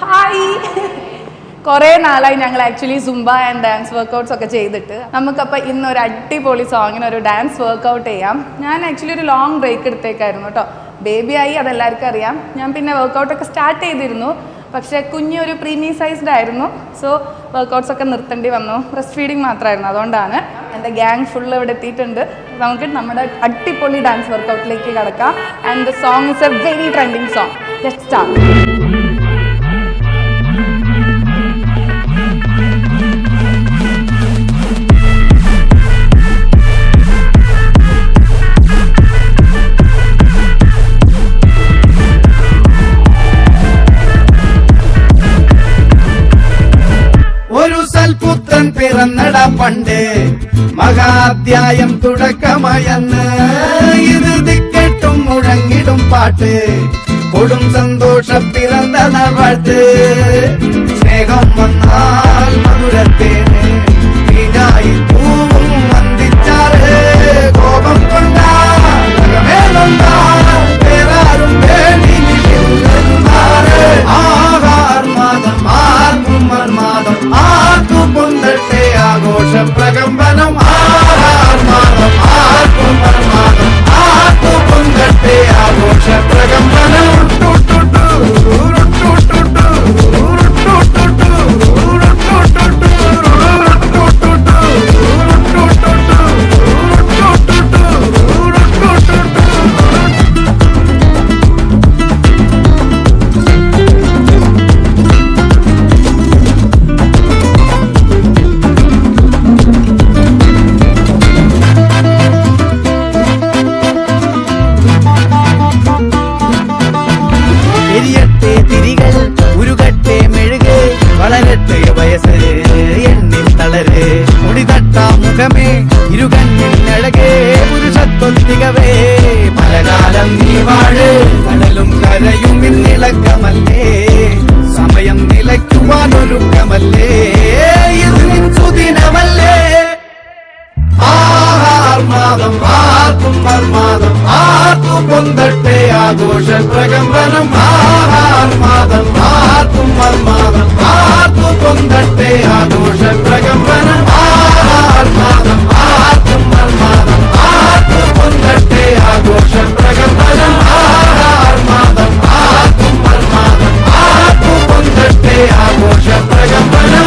Hi. കുറേ നാളായി ഞങ്ങൾ actually Zumba and dance workouts ഒക്കെ ചെയ്തിട്ട്. നമുക്കപ്പോൾ ഇന്നൊരു അടിപൊളി സോങ്ങിന് ഒരു ഡാൻസ് വർക്കൗട്ട് ചെയ്യാം. ഞാൻ ആക്ച്വലി ഒരു ലോങ് ബ്രേക്ക് എടുത്തേക്കായിരുന്നു കേട്ടോ. ബേബി ആയി, അതെല്ലാവർക്കും അറിയാം. ഞാൻ പിന്നെ വർക്കൗട്ടൊക്കെ സ്റ്റാർട്ട് ചെയ്തിരുന്നു, പക്ഷേ കുഞ്ഞൊരു പ്രീമി സൈസ്ഡ് ആയിരുന്നു. സോ വർക്കൗട്ട്സ് ഒക്കെ നിർത്തേണ്ടി വന്നു. ബ്രസ്റ്റ് ഫീഡിങ് മാത്രമായിരുന്നു, അതുകൊണ്ടാണ്. എൻ്റെ ഗ്യാങ് ഫുള്ള് ഇവിടെ എത്തിയിട്ടുണ്ട്. നമുക്ക് നമ്മുടെ അടിപൊളി ഡാൻസ് വർക്കൗട്ടിലേക്ക് കിടക്കാം. And the song is A very trending song. Let's start. പുത്രൻ പിറന്നട പണ്ട് മഹാധ്യായം തുടക്കമയന്ന് ഇത് ദിക്കെട്ടും മുഴങ്ങിടും പാട്ട് കൊടും സന്തോഷ പിറന്ന പാട്ട് സ്നേഹം വന്നാൽ മധുരത്തേന് തീനായി പൂവും വന്ദിച്ചാറ് കോപം കൊണ്ടാൽ വേറാരും വേണ്ടി ആഹാർമാദം ആർക്കും മർമാദം ആർക്കു പൊന്തട്ടെ ആഘോഷ പ്രകമ്പനം ആഹാർമാദം ആർക്കും മർമാദം ആർക്കു പൊന്തട്ടെ ആഘോഷ പ്രകമ്പനം ഇരുകണ്ണിനഴകേ പുരുഷത്വത്തികവേ പലകാലം നീ വാഴ് കടലും കരയും ഇന്നിളക്കമല്ലേ സമയം നിലയ്ക്കുവാനൊരുക്കമല്ലേ ഇത് സുദിനമല്ലേ ആഹാർമാദം ആർക്കും മർമാദം ആർക്കു പൊന്തട്ടെ ആഘോഷ പ്രകമ്പനം ആഹാർമാദം ആർക്കും മർമാദം ആർക്കു പൊന്തട്ടെ ആഘോഷ പ്രകമ്പനം ആഹാർമാദം ആർക്കും മർമാദം ആർക്കു പൊന്തട്ടെ ആഘോഷ പ്രകമ്പനം ആഹാർമാദം ആർക്കും മർമാദം ആർക്കു പൊന്തട്ടെ ആഘോഷ പ്രകമ്പനം.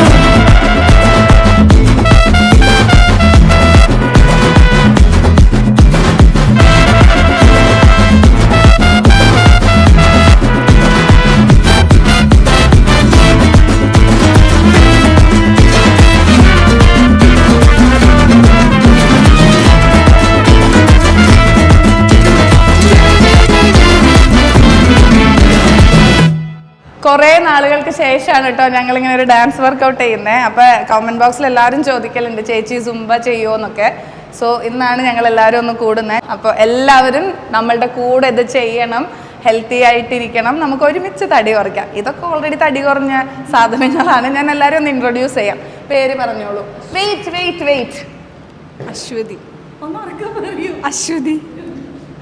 കുറേ നാളുകൾക്ക് ശേഷമാണ് കേട്ടോ ഞങ്ങളിങ്ങനെ ഒരു ഡാൻസ് വർക്കൗട്ട് ചെയ്യുന്നത്. അപ്പോൾ കമൻറ്റ് ബോക്സിൽ എല്ലാവരും ചോദിക്കലുണ്ട് ചേച്ചി സുംബ ചെയ്യുമോ എന്നൊക്കെ. സോ ഇന്നാണ് ഞങ്ങൾ എല്ലാവരും ഒന്ന് കൂടുന്നത്. അപ്പോൾ എല്ലാവരും നമ്മളുടെ കൂടെ ഇത് ചെയ്യണം, ഹെൽത്തി ആയിട്ടിരിക്കണം, നമുക്ക് ഒരുമിച്ച് തടി കുറയ്ക്കാം. ഇതൊക്കെ ഓൾറെഡി തടി കുറഞ്ഞ സാധനങ്ങളാണ്. ഞാൻ എല്ലാവരും ഒന്ന് ഇൻട്രൊഡ്യൂസ് ചെയ്യാം. പേര് പറഞ്ഞോളൂ. വെയിറ്റ്. അശ്വതി. അശ്വതി.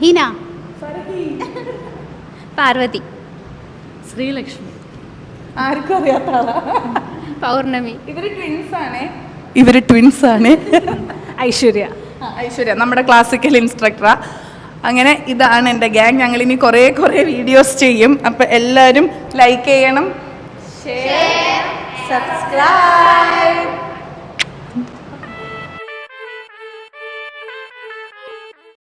ഹീന. പാർവതി. ശ്രീലക്ഷ്മി. ആർക്കും അറിയാത്ത ആളാ. പൗർണമി. ഇവര് ട്വിൻസ് ആണ്. ഐശ്വര്യ നമ്മുടെ ക്ലാസിക്കൽ ഇൻസ്ട്രക്ടറാ. അങ്ങനെ ഇതാണ് എൻ്റെ ഗ്യാങ്. ഞങ്ങളിനി കുറേ വീഡിയോസ് ചെയ്യും. അപ്പം എല്ലാവരും ലൈക്ക് ചെയ്യണം, ഷെയർ, സബ്സ്ക്രൈബ്.